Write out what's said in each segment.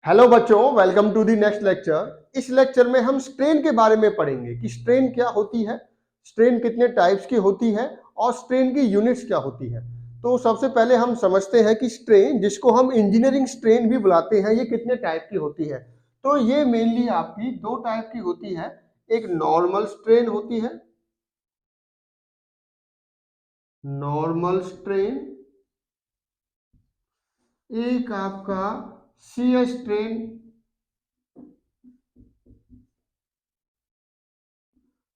Hello बच्चों, welcome to the next lecture. इस lecture में हम स्ट्रेन के बारे में पढ़ेंगे कि स्ट्रेन क्या होती है, स्ट्रेन कितने टाइप्स की होती है और स्ट्रेन की यूनिट्स क्या होती है। तो सबसे पहले हम समझते हैं कि स्ट्रेन, जिसको हम इंजीनियरिंग स्ट्रेन भी बुलाते हैं, ये कितने टाइप की होती है। तो ये मेनली आपकी दो टाइप की होती है। एक नॉर्मल स्ट्रेन होती है, नॉर्मल स्ट्रेन। एक आपका शियर स्ट्रेन।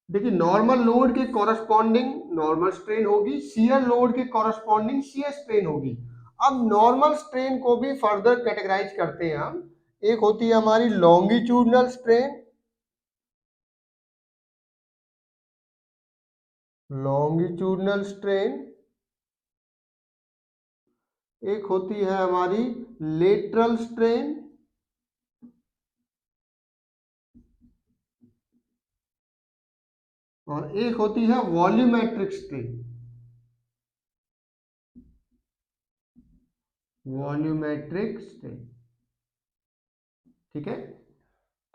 देखिए, नॉर्मल लोड के कॉरस्पॉन्डिंग नॉर्मल स्ट्रेन होगी, शियर लोड के कॉरस्पॉन्डिंग शियर स्ट्रेन होगी। अब नॉर्मल स्ट्रेन को भी फर्दर कैटेगराइज करते हैं हम। एक होती है हमारी लॉन्गिट्यूडनल स्ट्रेन, लॉन्गिट्यूडनल स्ट्रेन। एक होती है हमारी लेटरल स्ट्रेन, और एक होती है वॉल्यूमेट्रिक स्ट्रेन, वॉल्यूमेट्रिक स्ट्रेन। ठीक है,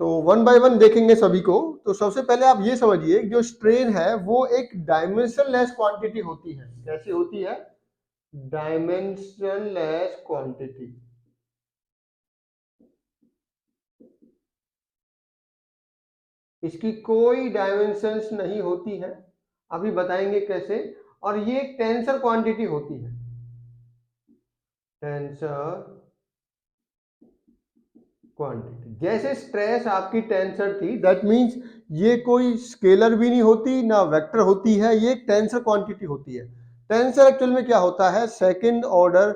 तो वन बाय वन देखेंगे सभी को। तो सबसे पहले आप ये समझिए कि जो स्ट्रेन है वो एक डायमेंशनलेस क्वांटिटी होती है। कैसी होती है? Dimensionless quantity. इसकी कोई डायमेंशंस नहीं होती है, अभी बताएंगे कैसे। और ये एक टेंसर क्वांटिटी होती है, टेंसर क्वांटिटी। जैसे स्ट्रेस आपकी टेंसर थी, दैट मींस ये कोई स्केलर भी नहीं होती ना वेक्टर होती है, ये एक टेंसर क्वांटिटी होती है। टेंसर एक्चुअल में क्या होता है? सेकंड ऑर्डर,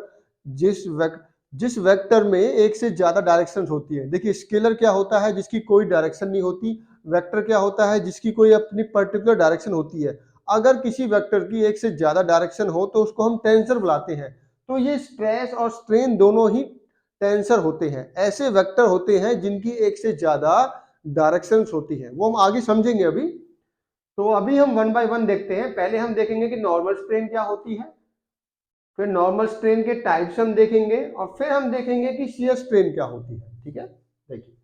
जिस वेक्टर में एक से ज्यादा डायरेक्शन होती है। देखिए, स्केलर क्या होता है? जिसकी कोई डायरेक्शन नहीं होती। वेक्टर क्या होता है? जिसकी कोई अपनी पर्टिकुलर डायरेक्शन होती है। अगर किसी वेक्टर की एक से ज्यादा डायरेक्शन हो तो उसको हम टेंसर बुलाते हैं। तो ये स्ट्रेस और स्ट्रेन दोनों ही टेंसर होते हैं। ऐसे वेक्टर होते हैं जिनकी एक से ज्यादा डायरेक्शंस होती है, वो हम आगे समझेंगे अभी। तो अभी हम वन बाय वन देखते हैं। पहले हम देखेंगे कि नॉर्मल स्ट्रेन क्या होती है, फिर नॉर्मल स्ट्रेन के टाइप्स हम देखेंगे, और फिर हम देखेंगे कि शियर स्ट्रेन क्या होती है। ठीक है, देखिए।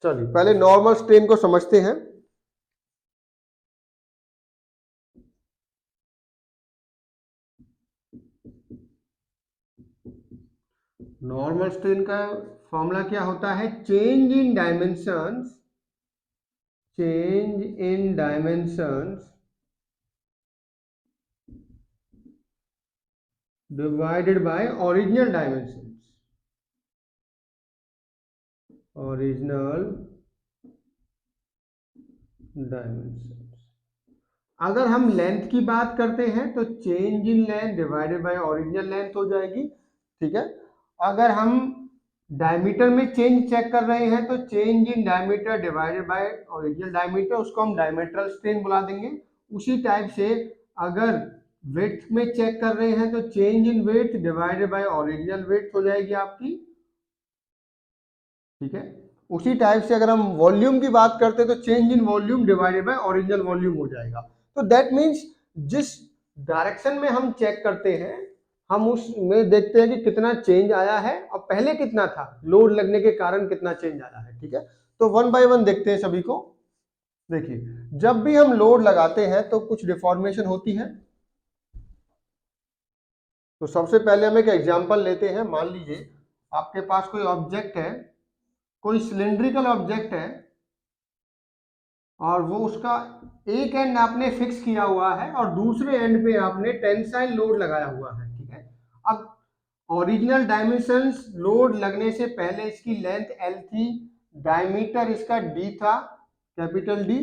चलिए पहले नॉर्मल स्ट्रेन को समझते हैं। नॉर्मल स्ट्रेन का फॉर्मूला क्या होता है? Change in dimensions, change in dimensions divided by original dimensions, original dimensions. अगर हम लेंथ की बात करते हैं तो change in length divided by original length हो जाएगी। ठीक है, अगर हम डायमीटर में चेंज चेक कर रहे हैं तो change in diameter divided by original diameter, उसको हम डायमीटरल स्ट्रेन बुला देंगे। उसी टाइप से अगर विड्थ में चेक कर रहे हैं तो change in width divided by original width हो जाएगी आपकी। ठीक है, उसी टाइप से अगर हम वॉल्यूम की बात करते हैं तो change in volume divided by original volume हो जाएगा। तो दैट मींस जिस डायरेक्शन में हम चेक करते हैं, हम उसमें देखते हैं कि कितना चेंज आया है और पहले कितना था, लोड लगने के कारण कितना चेंज आया है। ठीक है, तो वन बाय वन देखते हैं सभी को। देखिए, जब भी हम लोड लगाते हैं तो कुछ डिफॉर्मेशन होती है। तो सबसे पहले हम एक एग्जांपल लेते हैं। मान लीजिए आपके पास कोई ऑब्जेक्ट है, कोई सिलिंड्रिकल ऑब्जेक्ट है, और वो उसका एक एंड आपने फिक्स किया हुआ है और दूसरे एंड पे आपने टेंसाइल लोड लगाया हुआ है। ठीक है, अब ओरिजिनल डायमेंशंस, लोड लगने से पहले इसकी लेंथ L थी, डायमीटर इसका D था, कैपिटल D।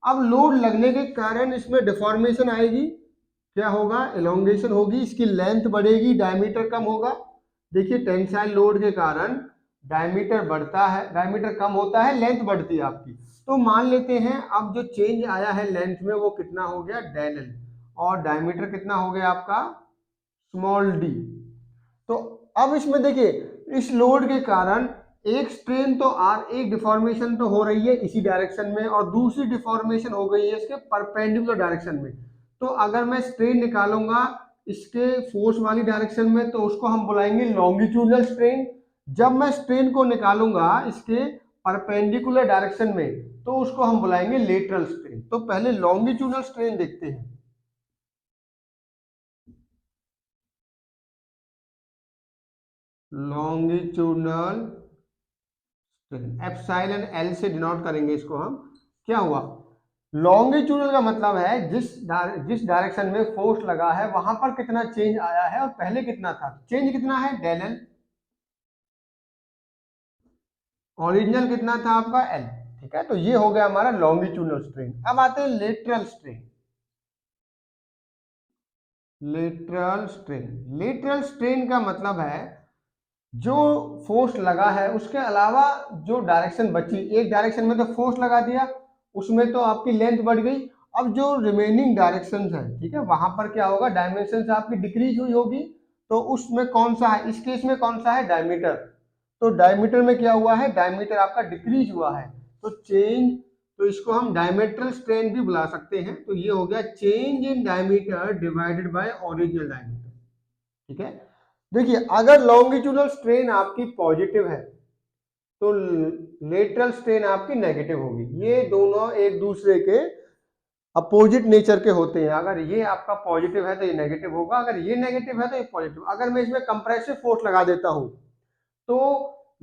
अब लोड लगने के कारण इसमें डिफॉर्मेशन आएगी। क्या होगा? एलोंगेशन होगी, इसकी लेंथ बढ़ेगी, डायमीटर कम होगा। देखिए, टेंसाइल लोड के कारण डायमीटर बढ़ता है, डायमीटर कम होता है, लेंथ बढ़ती है आपकी। तो मान लेते हैं अब जो चेंज आया है लेंथ में वो कितना हो गया? Del L. और डायमीटर कितना हो गया आपका? Small D. तो अब इसमें देखिए, इस लोड के कारण एक स्ट्रेन तो एक डिफॉर्मेशन तो हो रही है इसी डायरेक्शन में और दूसरी डिफॉर्मेशन हो गई है इसके परपेंडिकुलर डायरेक्शन में। तो अगर मैं स्ट्रेन निकालूंगा इसके फोर्स वाली डायरेक्शन में तो उसको हम बुलाएंगे लॉन्गिट्यूडनल स्ट्रेन। जब मैं स्ट्रेन को निकालूंगा इसके परपेंडिकुलर डायरेक्शन में तो उसको हम बुलाएंगे लेटरल स्ट्रेन। तो पहले लॉन्गिट्यूडनल स्ट्रेन देखते हैं। लॉन्गिट्यूडनल एप्सिलॉन एल से डिनोट करेंगे इसको हम। क्या हुआ, लॉन्गिट्यूडनल का मतलब है जिस डायरेक्शन में फोर्स लगा है वहां पर कितना चेंज आया है और पहले कितना था। चेंज कितना है डेल एल, ओरिजिनल कितना था आपका एल। ठीक है, तो ये हो गया हमारा लॉन्गिट्यूडनल स्ट्रेन। अब आते हैं lateral strain. Lateral strain, lateral strain का मतलब है जो फोर्स लगा है उसके अलावा जो डायरेक्शन बची, एक डायरेक्शन में तो फोर्स लगा दिया उसमें तो आपकी लेंथ बढ़ गई। अब जो रिमेनिंग डायरेक्शंस है, ठीक है, वहां पर क्या होगा, डायमेंशन आपकी डिक्रीज हुई होगी। तो उसमें कौन सा है, इस केस में कौन सा है, डायमीटर। तो डायमीटर में क्या हुआ है, डायमीटर आपका डिक्रीज हुआ है। तो चेंज, तो इसको हम डायमेट्रल स्ट्रेन भी बुला सकते हैं। तो ये हो गया change in diameter divided by original diameter. ठीक है, देखिए अगर लॉन्गिट्यूडनल स्ट्रेन आपकी पॉजिटिव है तो लेटरल स्ट्रेन आपकी नेगेटिव होगी। ये दोनों एक दूसरे के अपोजिट नेचर के होते हैं। अगर ये आपका पॉजिटिव है तो ये नेगेटिव होगा, अगर ये नेगेटिव है तो ये पॉजिटिव। अगर मैं इसमें कंप्रेसिव फोर्स लगा देता हूं तो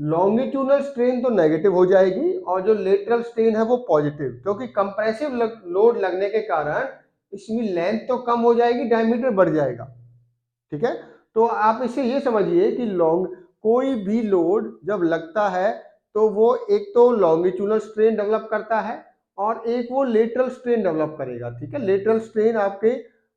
लॉन्गिट्यूडनल स्ट्रेन तो नेगेटिव हो जाएगी और जो लेटरल स्ट्रेन है वो पॉजिटिव, क्योंकि कंप्रेसिव लोड लगने के कारण इसमें लेंथ तो कम हो जाएगी, डायमीटर बढ़ जाएगा। ठीक है, तो आप इसे ये समझिए कि कोई भी लोड जब लगता है तो वो एक तो लॉन्गिट्यूडनल स्ट्रेन डेवलप करता है और एक वो लेटरल स्ट्रेन डेवलप करेगा। ठीक है, लेटरल स्ट्रेन आपके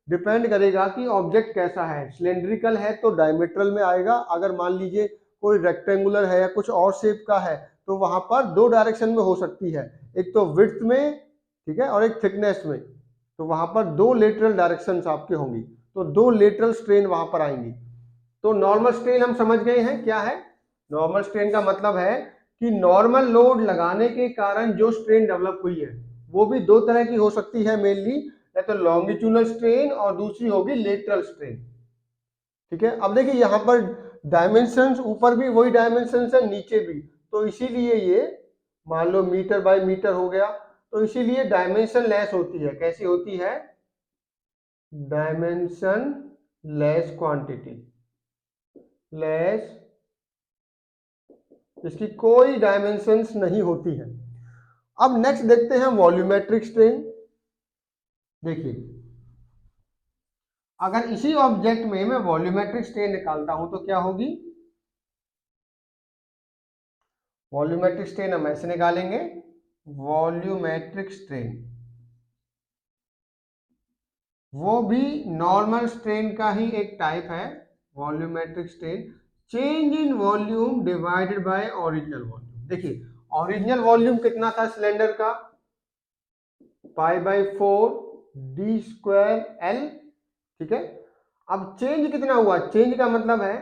डिपेंड करेगा कि ऑब्जेक्ट कैसा है। सिलेंड्रिकल है तो डायमीट्रल में आएगा, अगर मान लीजिए कोई रेक्टेंगुलर है या कुछ और शेप का है तो वहां पर दो डायरेक्शन में हो सकती है, एक तो विड्थ में, ठीक है, और एक थिकनेस में। तो वहां पर दो लेटरल डायरेक्शंस आपके होंगी, तो दो लेटरल स्ट्रेन वहां पर आएंगी। तो नॉर्मल स्ट्रेन हम समझ गए हैं क्या है। नॉर्मल स्ट्रेन का मतलब है कि नॉर्मल लोड लगाने के कारण जो स्ट्रेन डेवलप हुई है वो भी दो तरह की हो सकती है मेनली, या तो लॉन्गिट्यूडनल स्ट्रेन और दूसरी होगी लेटरल स्ट्रेन। ठीक है, अब देखिए यहां पर डायमेंशंस ऊपर भी वही डायमेंशंस है, नीचे भी, तो इसीलिए ये मान लो मीटर बाय मीटर हो गया। तो इसीलिए डायमेंशन लेस होती है। कैसी होती है, डायमेंशन लेस क्वांटिटी, लेस, इसकी कोई डायमेंशंस नहीं होती है। अब नेक्स्ट देखते हैं वॉल्यूमेट्रिक स्ट्रेन। देखिए अगर इसी ऑब्जेक्ट में मैं वॉल्यूमेट्रिक स्ट्रेन निकालता हूं तो क्या होगी, वॉल्यूमेट्रिक स्ट्रेन हम ऐसे निकालेंगे, वॉल्यूमेट्रिक स्ट्रेन वो भी नॉर्मल स्ट्रेन का ही एक टाइप है। Volumetric strain, change in volume divided by original volume. देखिए ओरिजिनल वॉल्यूम कितना था सिलेंडर का, pi by 4 D square L. ठीक है, अब चेंज कितना हुआ, चेंज का मतलब है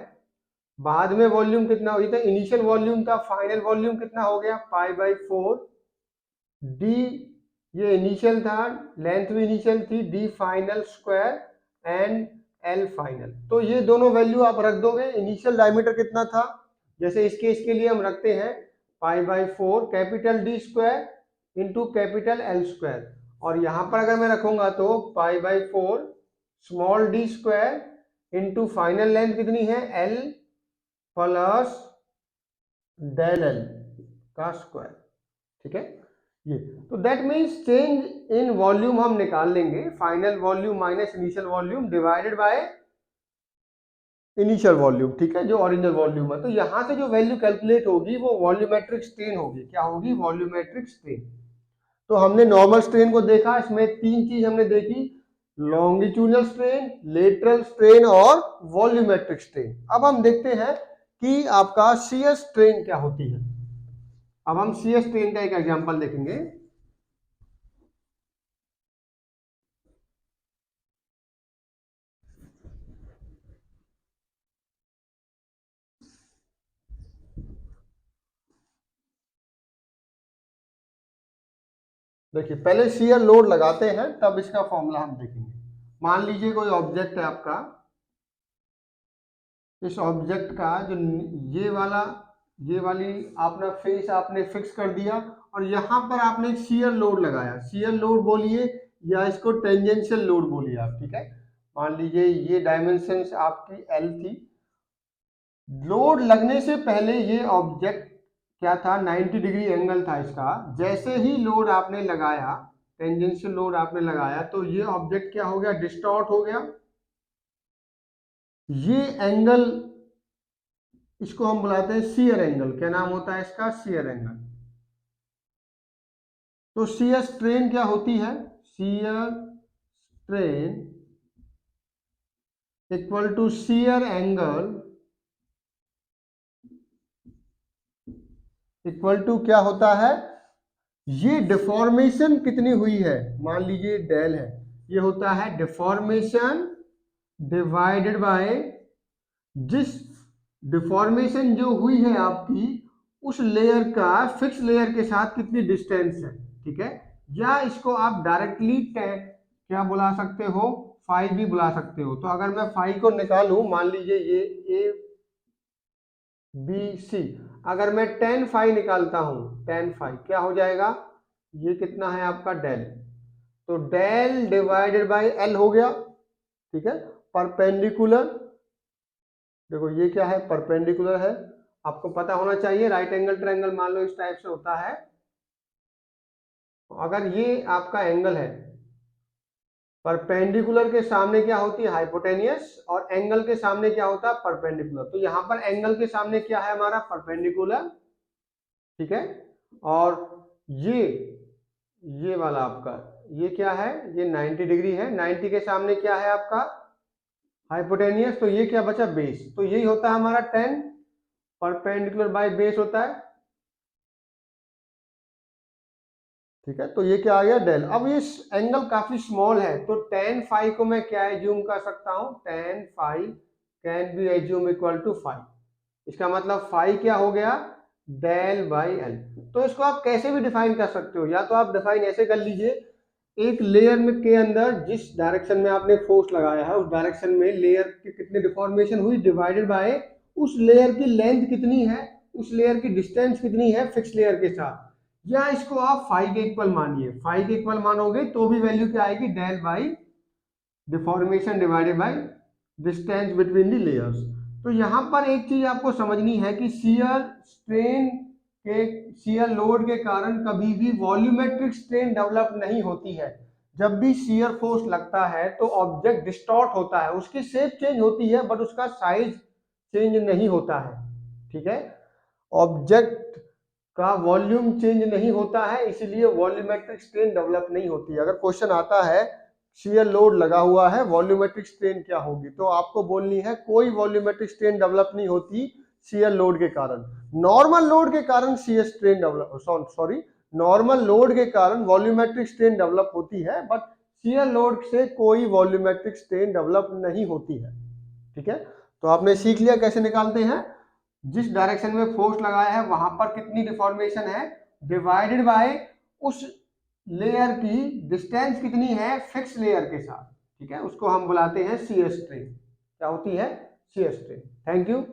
बाद में वॉल्यूम कितना हुई था, इनिशियल वॉल्यूम था, फाइनल वॉल्यूम कितना हो गया, पाई बाई 4 डी, ये इनिशियल था, लेंथ भी इनिशियल थी, D final square and L final. तो ये दोनों वैल्यू आप रख दोगे। इनिशियल डायमीटर कितना था, जैसे इस केस के लिए हम रखते हैं pi by 4 capital D square into capital L square, और यहां पर अगर मैं रखूंगा तो pi by 4 small D square into final length कितनी है एल प्लस डेल एल का स्क्वायर। ठीक है, ये तो that means change in volume हम निकाल लेंगे, final volume minus initial volume divided by initial volume. ठीक है, जो ओरिजिनल वॉल्यूम है, तो यहां से जो वैल्यू कैलकुलेट होगी वो वॉल्यूमेट्रिक स्ट्रेन होगी। क्या होगी, वॉल्यूमेट्रिक स्ट्रेन। तो हमने नॉर्मल स्ट्रेन को देखा, इसमें तीन चीज हमने देखी, लॉन्गिट्यूडनल स्ट्रेन, लेटरल स्ट्रेन और वॉल्यूमेट्रिक स्ट्रेन। अब हम देखते हैं कि आपका शियर स्ट्रेन क्या होती है। अब हम शियर स्ट्रेन का एक एग्जांपल देखेंगे। देखिए पहले शियर लोड लगाते हैं तब इसका फॉर्मूला हम देखेंगे। मान लीजिए कोई ऑब्जेक्ट है आपका, इस ऑब्जेक्ट का जो ये वाली आपने फेस आपने फिक्स कर दिया और यहाँ पर आपने एक शियर लोड लगाया। शियर लोड बोलिए या इसको टेंजेंशियल लोड बोलिए आप, ठीक है। मान लीजिए ये डायमेंशंस आपकी L थी। लोड लगने से पहले ये ऑब्जेक्ट क्या था, 90 डिग्री एंगल था इसका। जैसे ही लोड आपने लगाया, टेंजेंशियल लोड आपने लगाया, तो ये ऑब्जेक्ट क्या हो गया, डिस्टॉर्ट हो गया। ये एंगल, इसको हम बुलाते हैं शियर एंगल। क्या नाम होता है इसका, शियर एंगल। तो शियर स्ट्रेन क्या होती है, shear strain equal to shear angle equal to क्या होता है, ये डिफॉर्मेशन कितनी हुई है, मान लीजिए डेल है, ये होता है डिफॉर्मेशन डिवाइडेड बाय, जिस डिफॉर्मेशन जो हुई है आपकी उस लेयर का फिक्स लेयर के साथ कितनी डिस्टेंस है, ठीक है। या इसको आप डायरेक्टली क्या बुला सकते हो, फाई भी बुला सकते हो। तो अगर मैं फाई को निकालूं, मान लीजिए ये ए बी सी, अगर मैं tan फाई निकालता हूं, tan फाई क्या हो जाएगा, ये कितना है आपका डेल, तो डेल डिवाइडेड बाय एल हो गया, ठीक है। परपेंडिकुलर, देखो ये क्या है, परपेंडिकुलर है। आपको पता होना चाहिए राइट एंगल ट्रायंगल मान लो इस टाइप से होता है। अगर ये आपका एंगल है, परपेंडिकुलर के सामने क्या होती है, हाइपोटेनियस, और एंगल के सामने क्या होता है, परपेंडिकुलर। तो यहाँ पर एंगल के सामने क्या है हमारा, परपेंडिकुलर, ठीक है। और ये वाला आपका ये क्या है, ये 90 डिग्री है, 90 के सामने क्या है आपका, हाइपोटेनियस। तो ये क्या बचा, बेस। तो यही होता है हमारा tan, परपेंडिकुलर बाय बेस होता है, ठीक है। तो ये क्या आ गया, डेल। अब ये एंगल काफी स्मॉल है, तो tan फाई को मैं क्या एज्यूम कर सकता हूं, tan phi can be assume equal to phi. इसका मतलब फाई क्या हो गया, डेल बाई एल। तो इसको आप कैसे भी डिफाइन कर सकते हो, या तो आप डिफाइन ऐसे कर लीजिए, एक लेयर में के अंदर जिस डायरेक्शन में आपने फोर्स लगाया है उस डायरेक्शन में लेयर की कितनी डिफॉर्मेशन हुई, डिवाइडेड बाय उस लेयर की लेंथ कितनी है, उस लेयर की डिस्टेंस कितनी है फिक्स लेयर के साथ। या इसको आप फाई के इक्वल मानिए, फाई के इक्वल मानोगे तो भी वैल्यू क्या आएगी, del by deformation divided by distance between the layers. तो यहां पर एक चीज आपको समझनी है कि शियर स्ट्रेन के, शियर लोड के कारण कभी भी वॉल्यूमेट्रिक स्ट्रेन डेवलप नहीं होती है। जब भी शियर फोर्स लगता है तो ऑब्जेक्ट डिस्टॉर्ट होता है, उसकी शेप चेंज होती है बट उसका साइज चेंज नहीं होता है, ठीक है। ऑब्जेक्ट का वॉल्यूम चेंज नहीं होता है, इसलिए वॉल्यूमेट्रिक स्ट्रेन डेवलप नहीं होती। अगर क्वेश्चन आता है शियर लोड लगा हुआ है, वॉल्यूमेट्रिक स्ट्रेन क्या होगी, तो आपको बोलनी है कोई वॉल्यूमेट्रिक स्ट्रेन डेवलप नहीं होती शियर लोड के कारण। नॉर्मल लोड के कारण shear strain develop, sorry, normal load के कारण वॉल्यूमेट्रिक स्ट्रेन डेवलप होती है, बट शियर लोड से कोई वॉल्यूमेट्रिक स्ट्रेन डेवलप नहीं होती है, ठीक है। तो आपने सीख लिया कैसे निकालते हैं, जिस डायरेक्शन में फोर्स लगाया है वहां पर कितनी डिफॉर्मेशन है, डिवाइडेड बाय उस लेयर की डिस्टेंस कितनी है फिक्स लेयर के साथ, ठीक है। उसको हम बुलाते हैं शियर स्ट्रेन। क्या होती है, शियर स्ट्रेन। Thank you.